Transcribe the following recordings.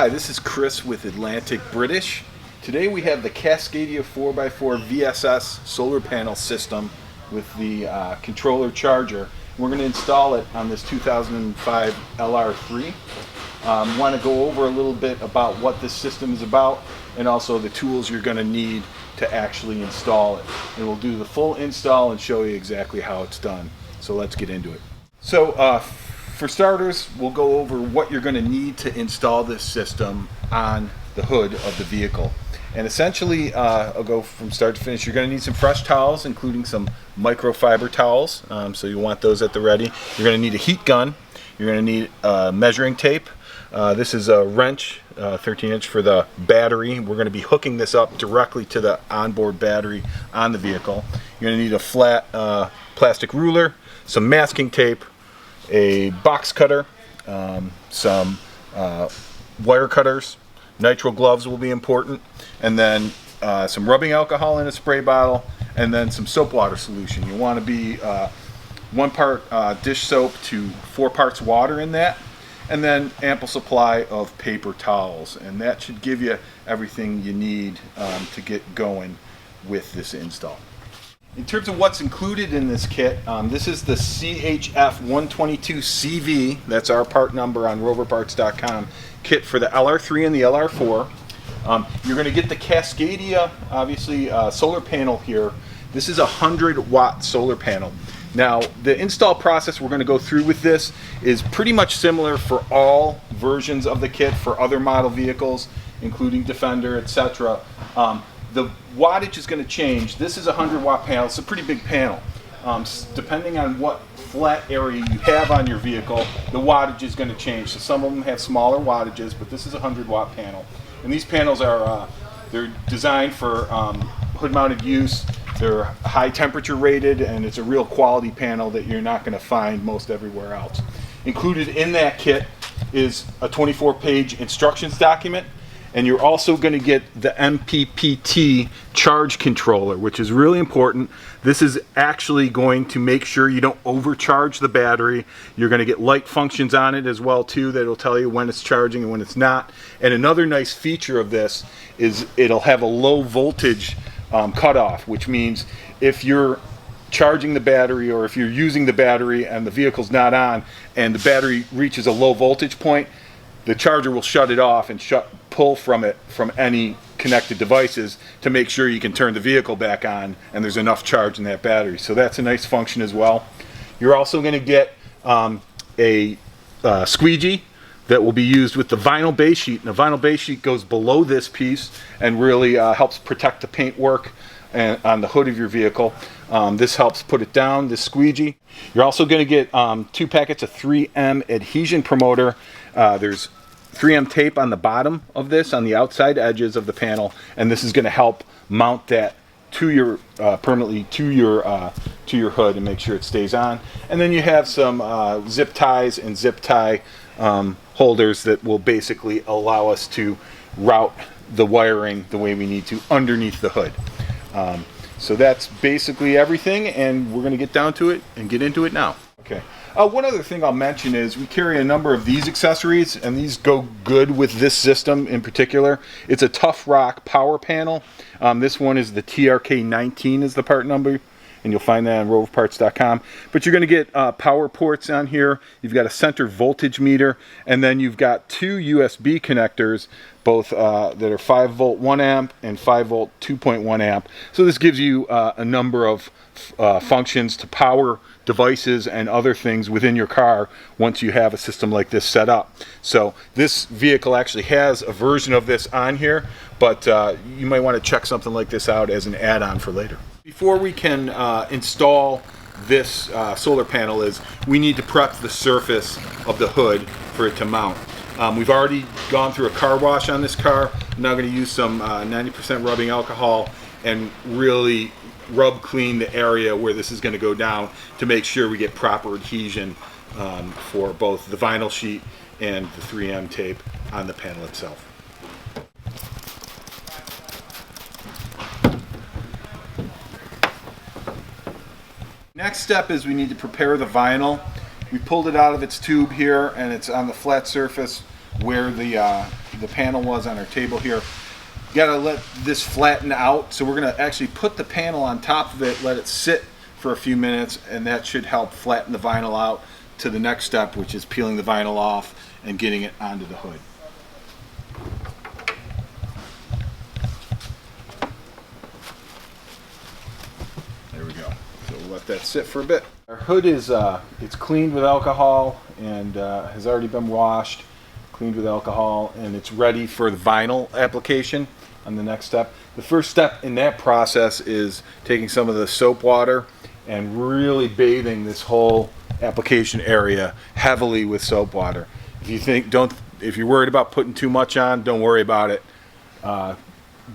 Hi, this is Chris with Atlantic British. Today we have the Cascadia4x4 VSS solar panel system with the controller charger. We're going to install it on this 2005 LR3. Want to go over a little bit about what this system is about and also the tools you're going to need to actually install it. And we'll do the full install and show you exactly how it's done. So let's get into it. So for starters, we'll go over what you're going to need to install this system on the hood of the vehicle. And essentially, I'll go from start to finish. You're going to need some fresh towels, including some microfiber towels. So you want those at the ready. You're going to need a heat gun. You're going to need measuring tape. This is a wrench, 13-inch for the battery. We're going to be hooking this up directly to the onboard battery on the vehicle. You're going to need a flat plastic ruler, some masking tape, a box cutter, some wire cutters, nitrile gloves will be important, and then some rubbing alcohol in a spray bottle, and then some soap water solution. You want to be 1 part dish soap to 4 parts water in that, and then ample supply of paper towels, and that should give you everything you need to get going with this install. In terms of what's included in this kit, this is the CHF122CV, that's our part number on roverparts.com, kit for the LR3 and the LR4. You're going to get the Cascadia, obviously, solar panel here. This is a 100-watt solar panel. Now, the install process we're going to go through with this is pretty much similar for all versions of the kit for other model vehicles, including Defender, etc. The wattage is going to change. This is a 100-watt panel. It's a pretty big panel. Depending on what flat area you have on your vehicle, the wattage is going to change. So some of them have smaller wattages, but this is a 100-watt panel. And these panels are they're designed for hood-mounted use. They're high temperature rated, and it's a real quality panel that you're not going to find most everywhere else. Included in that kit is a 24-page instructions document. And you're also going to get the MPPT charge controller, which is really important. This is actually going to make sure you don't overcharge the battery. You're going to get light functions on it as well too that'll tell you when it's charging and when it's not. And another nice feature of this is it'll have a low voltage cutoff, which means if you're charging the battery or if you're using the battery and the vehicle's not on and the battery reaches a low voltage point, the charger will shut it off and pull from it from any connected devices to make sure you can turn the vehicle back on and there's enough charge in that battery. So that's a nice function as well. You're also going to get a squeegee that will be used with the vinyl base sheet. And the vinyl base sheet goes below this piece and really helps protect the paintwork on the hood of your vehicle. This helps put it down, this squeegee. You're also going to get 2 packets of 3M adhesion promoter. There's 3M tape on the bottom of this, on the outside edges of the panel, and this is going to help mount that to your permanently to your hood and make sure it stays on. And then you have some zip ties and zip tie holders that will basically allow us to route the wiring the way we need to underneath the hood. So that's basically everything, and we're going to get down to it and get into it now. Okay. One other thing I'll mention is we carry a number of these accessories, and these go good with this system in particular. It's a Tuff-Rock power panel. This one is the TRK19 is the part number, and you'll find that on roverparts.com. But you're going to get power ports on here. You've got a center voltage meter, and then you've got 2 USB connectors, both that are 5 volt 1 amp and 5 volt 2.1 amp. So this gives you a number of functions to power devices and other things within your car once you have a system like this set up. So this vehicle actually has a version of this on here, but you might want to check something like this out as an add-on for later. Before we can install this solar panel we need to prep the surface of the hood for it to mount. We've already gone through a car wash on this car. I'm now going to use some 90% rubbing alcohol and really rub clean the area where this is going to go down to make sure we get proper adhesion for both the vinyl sheet and the 3M tape on the panel itself. Next step is we need to prepare the vinyl. We pulled it out of its tube here and it's on the flat surface where the the panel was on our table here. You gotta let this flatten out. So we're gonna actually put the panel on top of it, let it sit for a few minutes, and that should help flatten the vinyl out to the next step, which is peeling the vinyl off and getting it onto the hood. There we go. So we'll let that sit for a bit. Our hood is it's cleaned with alcohol and has already been washed, cleaned with alcohol, and it's ready for the vinyl application on the next step. The first step in that process is taking some of the soap water and really bathing this whole application area heavily with soap water. If you're worried about putting too much on, don't worry about it.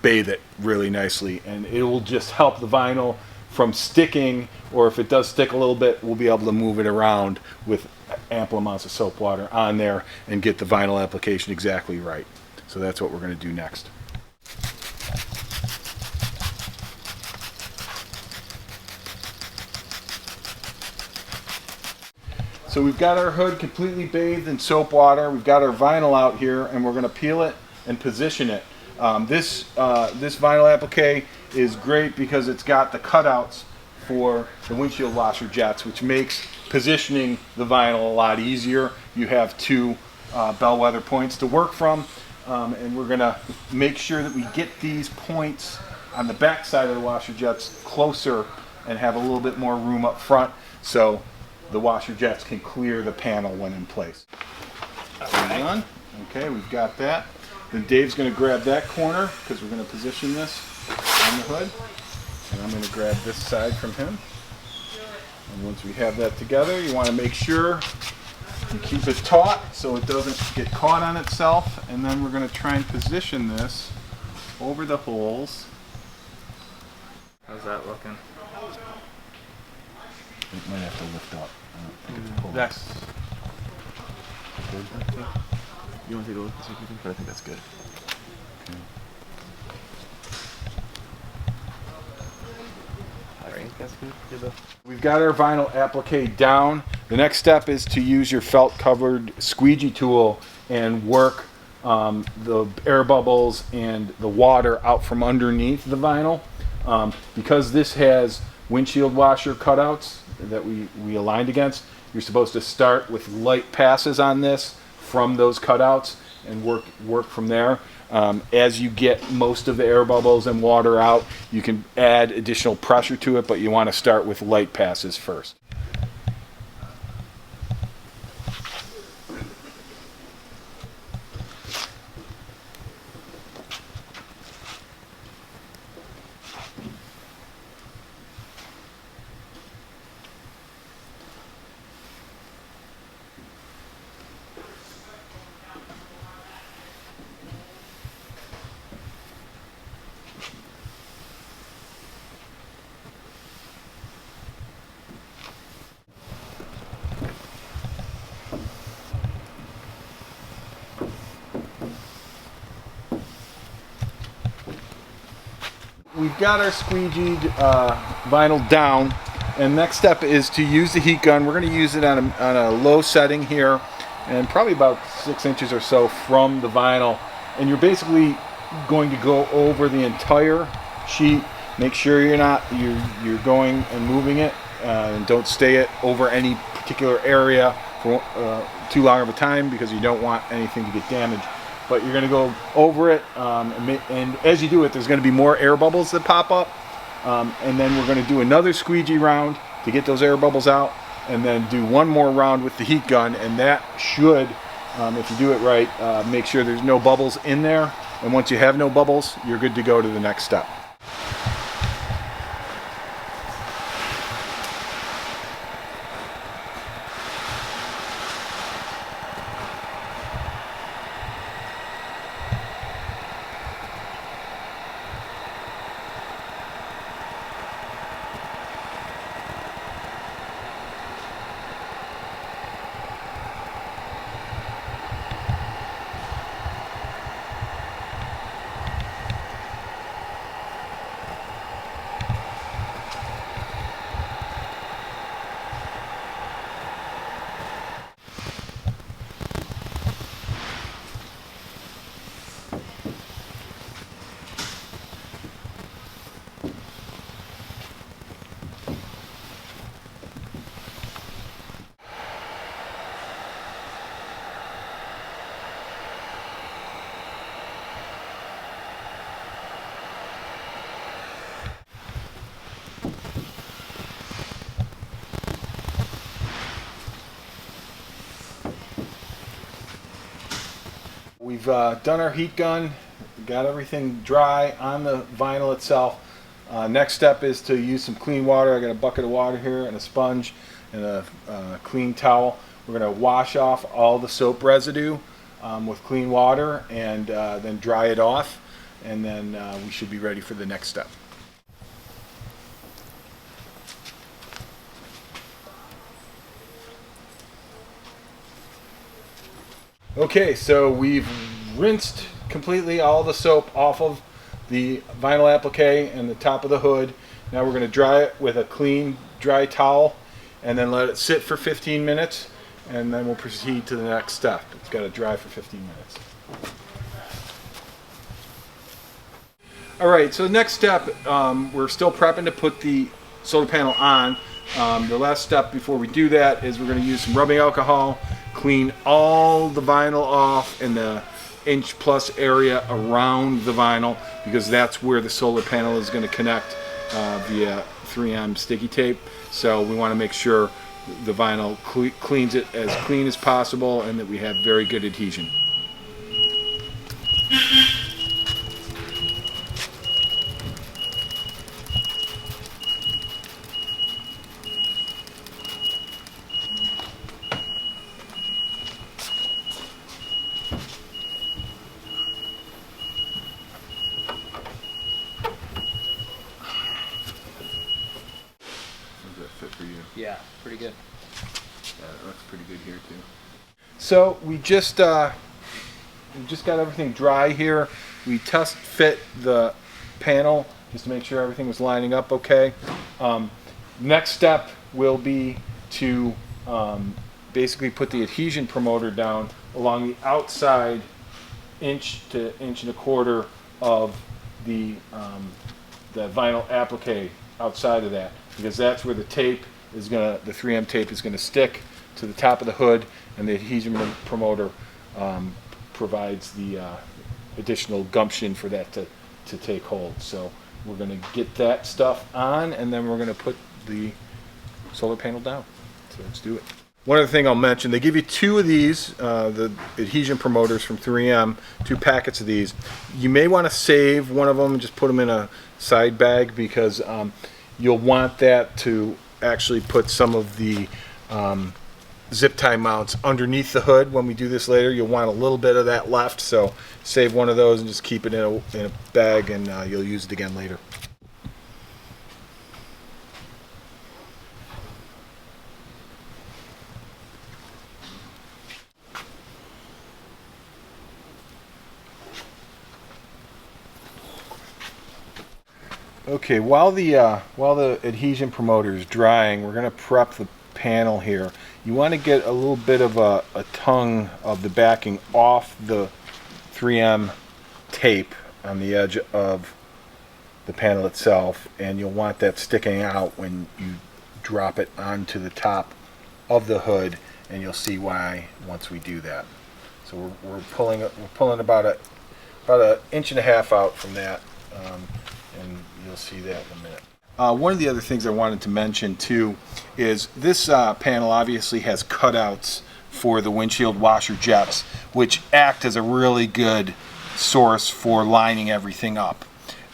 Bathe it really nicely, and it will just help the vinyl from sticking, or if it does stick a little bit, we'll be able to move it around with ample amounts of soap water on there and get the vinyl application exactly right. So that's what we're going to do next. So we've got our hood completely bathed in soap water. We've got our vinyl out here, and we're going to peel it and position it. This vinyl applique is great because it's got the cutouts for the windshield washer jets, which makes positioning the vinyl a lot easier. You have two bellwether points to work from, and we're going to make sure that we get these points on the back side of the washer jets closer and have a little bit more room up front, so the washer jets can clear the panel when in place. Okay, we've got that. Then Dave's going to grab that corner because we're going to position this on the hood. And I'm going to grab this side from him. And once we have that together, you want to make sure you keep it taut so it doesn't get caught on itself. And then we're going to try and position this over the holes. How's that looking? It might have to lift up. I don't think it's pulling. That's good. You want to take a look? But I think that's good. Okay. I think that's good. We've got our vinyl applique down. The next step is to use your felt covered squeegee tool and work the air bubbles and the water out from underneath the vinyl. Because this has windshield washer cutouts that we aligned against, you're supposed to start with light passes on this from those cutouts and work from there. As you get most of the air bubbles and water out, you can add additional pressure to it, but you want to start with light passes first. We've got our squeegeed vinyl down, and next step is to use the heat gun. We're going to use it on a low setting here, and probably about 6 inches or so from the vinyl. And you're basically going to go over the entire sheet. Make sure you're going and moving it, and don't stay it over any particular area for too long of a time because you don't want anything to get damaged. But you're going to go over it, and as you do it, there's going to be more air bubbles that pop up, and then we're going to do another squeegee round to get those air bubbles out, and then do one more round with the heat gun, and that should, if you do it right, make sure there's no bubbles in there, and once you have no bubbles, you're good to go to the next step. we've done our heat gun, got everything dry on the vinyl itself. Next step is to use some clean water. I got a bucket of water here and a sponge and a clean towel. We're going to wash off all the soap residue with clean water and then dry it off, and then we should be ready for the next step. Okay, so we've rinsed completely all the soap off of the vinyl applique and the top of the hood. Now we're going to dry it with a clean, dry towel and then let it sit for 15 minutes, and then we'll proceed to the next step. It's got to dry for 15 minutes. All right, so the next step, we're still prepping to put the solar panel on. The last step before we do that is we're going to use some rubbing alcohol, clean all the vinyl off in the inch-plus area around the vinyl, because that's where the solar panel is going to connect via 3M sticky tape. So we want to make sure the vinyl cleans it as clean as possible and that we have very good adhesion. Fit for you? Yeah, pretty good. Yeah, it looks pretty good here too. So we just got everything dry here. We test fit the panel just to make sure everything was lining up okay. Next step will be to basically put the adhesion promoter down along the outside inch to inch and a quarter of the vinyl applique outside of that, because that's where the tape is gonna, the 3M tape is gonna stick to the top of the hood, and the adhesion promoter provides the additional gumption for that to take hold. So we're gonna get that stuff on, and then we're gonna put the solar panel down. So let's do it. One other thing I'll mention, they give you two of these, the adhesion promoters from 3M, 2 packets of these. You may want to save one of them and just put them in a side bag, because you'll want that to actually put some of the zip tie mounts underneath the hood when we do this later. You'll want a little bit of that left, so save one of those and just keep it in a bag, and you'll use it again later. Okay, while the adhesion promoter is drying, we're going to prep the panel here. You want to get a little bit of a tongue of the backing off the 3M tape on the edge of the panel itself, and you'll want that sticking out when you drop it onto the top of the hood, and you'll see why once we do that. So we're pulling about an inch and a half out from that. And you'll see that in a minute. One of the other things I wanted to mention too is this panel obviously has cutouts for the windshield washer jets, which act as a really good source for lining everything up.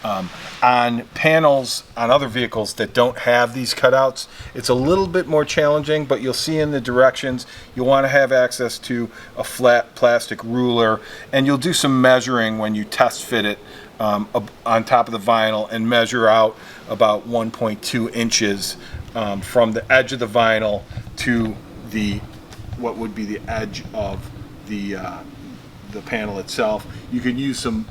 On panels on other vehicles that don't have these cutouts, it's a little bit more challenging, but you'll see in the directions you'll want to have access to a flat plastic ruler, and you'll do some measuring when you test fit it on top of the vinyl and measure out about 1.2 inches from the edge of the vinyl to what would be the edge of the panel itself. You can use some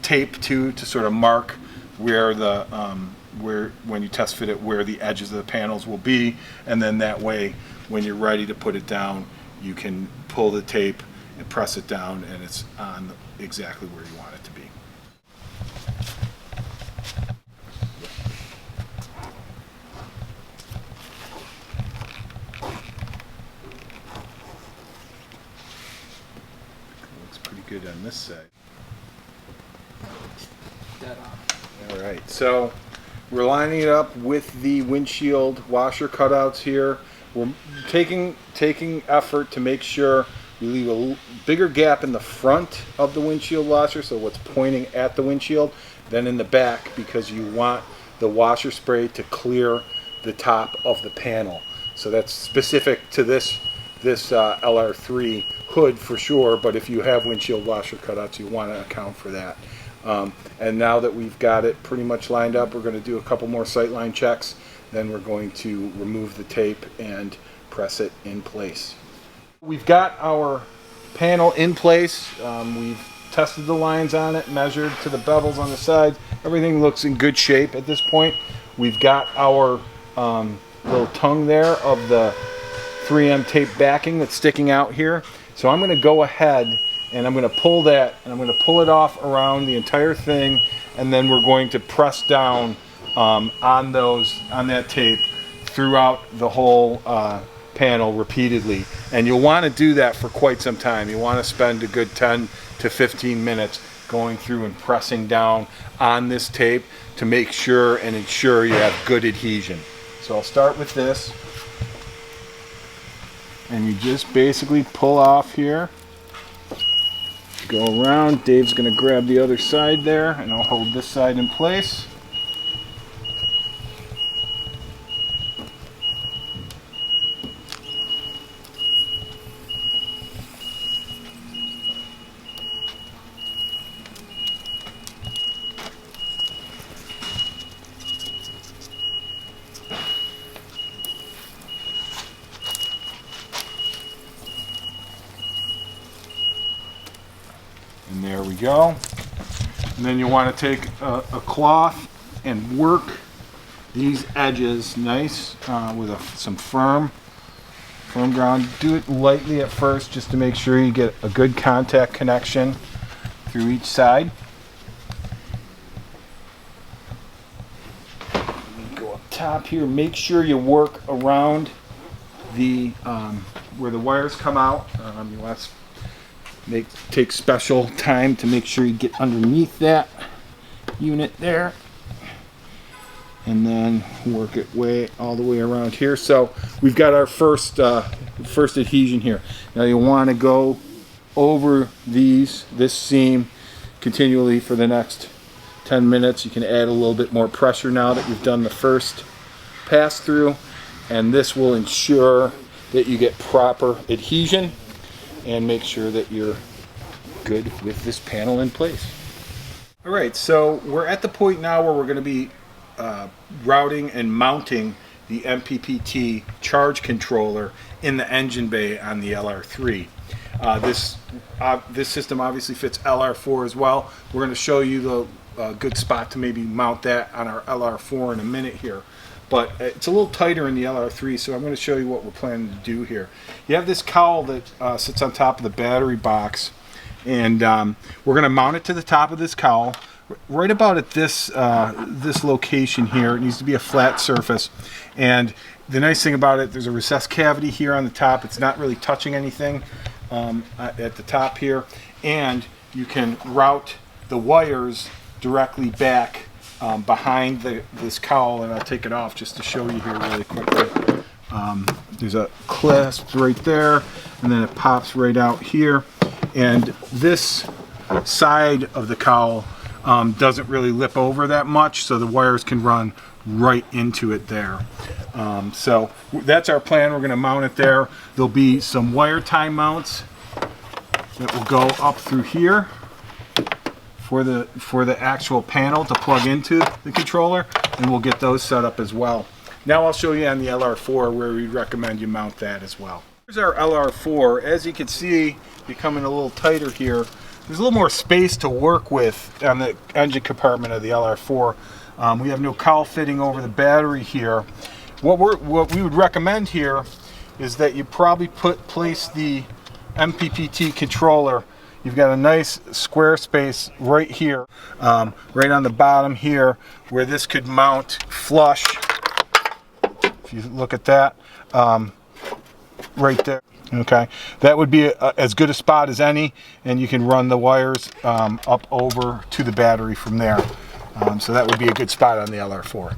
tape too to sort of mark where when you test fit it, where the edges of the panels will be, and then that way when you're ready to put it down, you can pull the tape and press it down, and it's on exactly where you want it to be. Looks pretty good on this side. Dead on. All right, so we're lining it up with the windshield washer cutouts here. We're taking effort to make sure We leave a bigger gap in the front of the windshield washer, so what's pointing at the windshield, than in the back, because you want the washer spray to clear the top of the panel. So that's specific to this LR3 hood for sure, but if you have windshield washer cutouts, you want to account for that. And now that we've got it pretty much lined up, we're going to do a couple more sightline checks, then we're going to remove the tape and press it in place. We've got our panel in place. We've tested the lines on it, measured to the bevels on the sides. Everything looks in good shape at this point. We've got our little tongue there of the 3M tape backing that's sticking out here. So I'm going to go ahead and I'm going to pull that, and I'm going to pull it off around the entire thing, and then we're going to press down on that tape throughout the whole panel repeatedly. And you'll want to do that for quite some time. You want to spend a good 10 to 15 minutes going through and pressing down on this tape to make sure and ensure you have good adhesion. So I'll start with this, and you just basically pull off here, go around. Dave's going to grab the other side there, and I'll hold this side in place. And there we go. And then you want to take a cloth and work these edges nice with some firm ground. Do it lightly at first just to make sure you get a good contact connection through each side. Go up top here. Make sure you work around the where the wires come out. You want to take special time to make sure you get underneath that unit there, and then work it all the way around here. So we've got our first adhesion here. Now you want to go over this seam continually for the next 10 minutes. You can add a little bit more pressure now that you've done the first pass through, and this will ensure that you get proper adhesion and make sure that you're good with this panel in place. All right, so we're at the point now where we're going to be routing and mounting the MPPT charge controller in the engine bay on the LR3. This system obviously fits LR4 as well. We're going to show you the good spot to maybe mount that on our LR4 in a minute here. But it's a little tighter in the LR3, so I'm going to show you what we're planning to do here. You have this cowl that sits on top of the battery box, and we're going to mount it to the top of this cowl, right about at this location here. It needs to be a flat surface, and the nice thing about it, there's a recessed cavity here on the top. It's not really touching anything at the top here, and you can route the wires directly back behind this cowl, and I'll take it off just to show you here really quickly. There's a clasp right there, and then it pops right out here, and this side of the cowl doesn't really lip over that much, so the wires can run right into it there. So that's our plan. We're going to mount it there. There'll be some wire tie mounts that will go up through here for the actual panel to plug into the controller, and we'll get those set up as well. Now I'll show you on the LR4 where we recommend you mount that as well. Here's our LR4. As you can see, becoming a little tighter here. There's a little more space to work with on the engine compartment of the LR4. We have no cowl fitting over the battery here. What we would recommend here is that you probably place the MPPT controller. You've got a nice square space right here, right on the bottom here, where this could mount flush. If you look at that, right there. Okay, that would be as good a spot as any, and you can run the wires up over to the battery from there. So that would be a good spot on the LR4.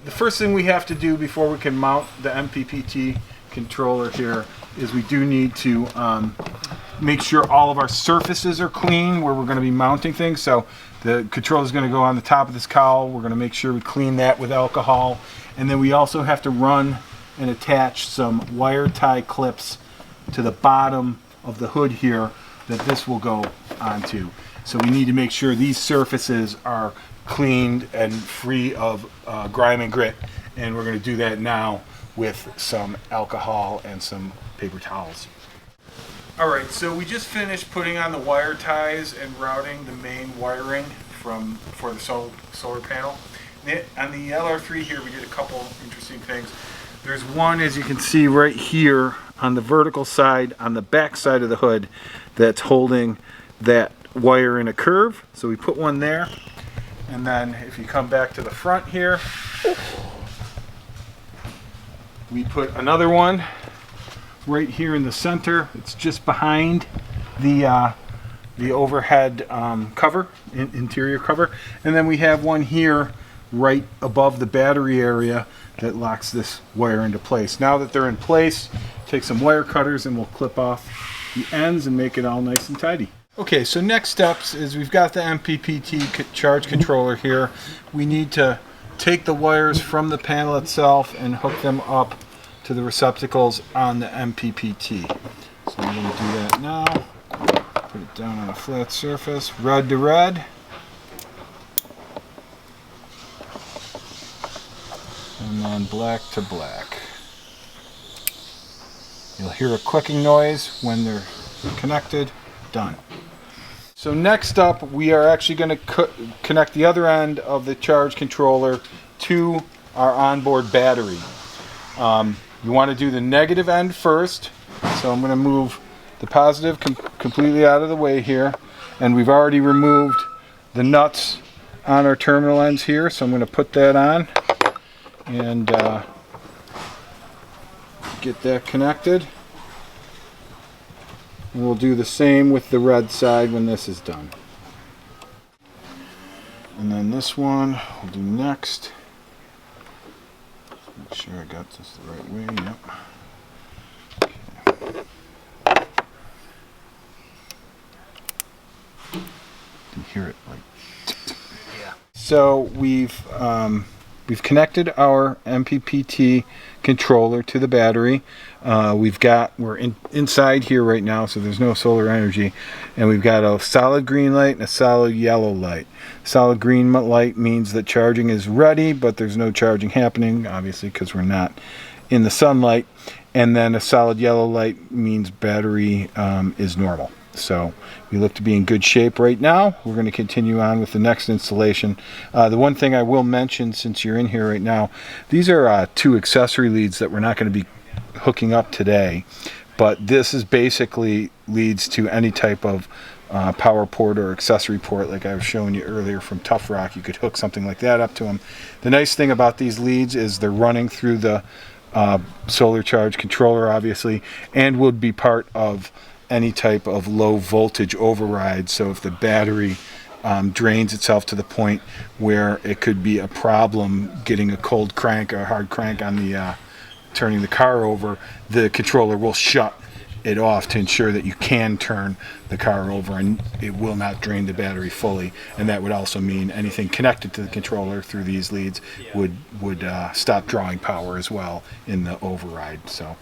The first thing we have to do before we can mount the MPPT controller here is we do need to make sure all of our surfaces are clean where we're going to be mounting things. So the controller is going to go on the top of this cowl. We're going to make sure we clean that with alcohol. And then we also have to run and attach some wire tie clips to the bottom of the hood here that this will go onto. So we need to make sure these surfaces are cleaned and free of grime and grit. And we're going to do that now with some alcohol and some paper towels. All right, so we just finished putting on the wire ties and routing the main wiring for the solar panel. On the LR3 here, we did a couple interesting things. There's one, as you can see right here on the vertical side, on the back side of the hood, that's holding that wire in a curve. So we put one there. And then if you come back to the front here, we put another one right here in the center. It's just behind the overhead cover, interior cover. And then we have one here right above the battery area that locks this wire into place. Now that they're in place, take some wire cutters and we'll clip off the ends and make it all nice and tidy. Okay, so next steps is we've got the MPPT charge controller here. We need to take the wires from the panel itself and hook them up to the receptacles on the MPPT. So I'm going to do that now. Put it down on a flat surface, red to red. And then black to black. You'll hear a clicking noise when they're connected. Done. So next up, we are actually going to connect the other end of the charge controller to our onboard battery. You want to do the negative end first. So I'm going to move the positive completely out of the way here. And we've already removed the nuts on our terminal ends here. So I'm going to put that on and get that connected. And we'll do the same with the red side when this is done. And then this one we'll do next. Make sure I got this the right way. Yep. Okay. You can hear it like. Yeah. So we've connected our MPPT controller to the battery. We're inside here right now, so there's no solar energy, and we've got a solid green light and a solid yellow light. Solid green light means that charging is ready, but there's no charging happening, obviously, because we're not in the sunlight. And then a solid yellow light means battery is normal. So we look to be in good shape right now. We're going to continue on with the next installation. The one thing I will mention, since you're in here right now, these are 2 accessory leads that we're not going to be hooking up today, but this is basically leads to any type of power port or accessory port like I was showing you earlier from Tuff-Rock. You could hook something like that up to them. The nice thing about these leads is they're running through the solar charge controller, obviously, and would be part of any type of low voltage override. So if the battery drains itself to the point where it could be a problem getting a cold crank or a hard crank on the turning the car over, the controller will shut it off to ensure that you can turn the car over and it will not drain the battery fully. And that would also mean anything connected to the controller through these leads would stop drawing power as well in the override. So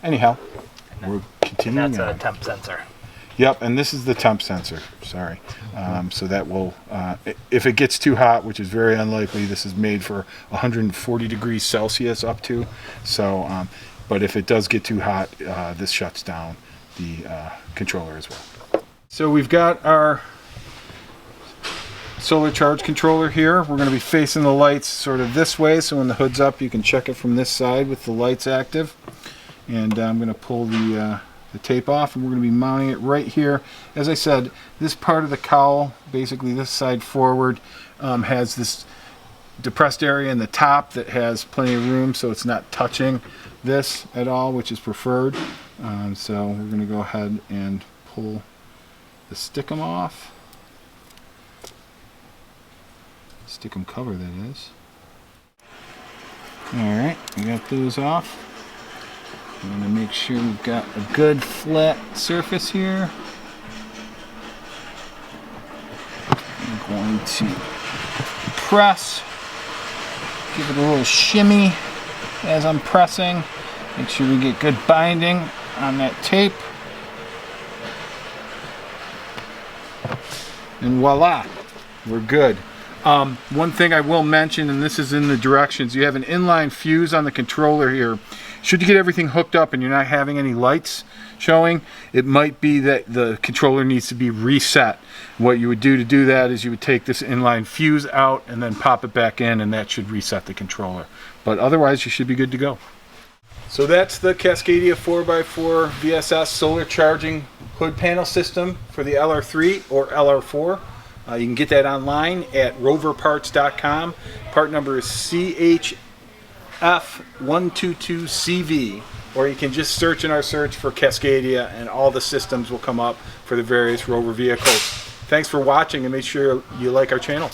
anyhow, we're continuing on. That's a temp sensor. Yep, and this is the temp sensor, sorry. So that will, if it gets too hot, which is very unlikely, this is made for 140 degrees Celsius up to. So, but if it does get too hot, this shuts down the controller as well. So we've got our solar charge controller here. We're going to be facing the lights sort of this way, so when the hood's up, you can check it from this side with the lights active. And I'm going to pull the tape off, and we're going to be mounting it right here. As I said, this part of the cowl, basically this side forward, has this depressed area in the top that has plenty of room, so it's not touching this at all, which is preferred. So we're going to go ahead and pull the stickum off. Stickum cover, that is. Alright, we got those off. I'm going to make sure we've got a good flat surface here. I'm going to press, give it a little shimmy as I'm pressing. Make sure we get good binding on that tape. And voila, we're good. One thing I will mention, and this is in the directions, you have an inline fuse on the controller here. Should you get everything hooked up and you're not having any lights showing, it might be that the controller needs to be reset. What you would do to do that is you would take this inline fuse out and then pop it back in, and that should reset the controller. But otherwise, you should be good to go. So that's the Cascadia 4x4 VSS solar charging hood panel system for the LR3 or LR4. You can get that online at roverparts.com. Part number is CHF122CV, or you can just search in our search for Cascadia and all the systems will come up for the various Rover vehicles. Thanks for watching, and make sure you like our channel.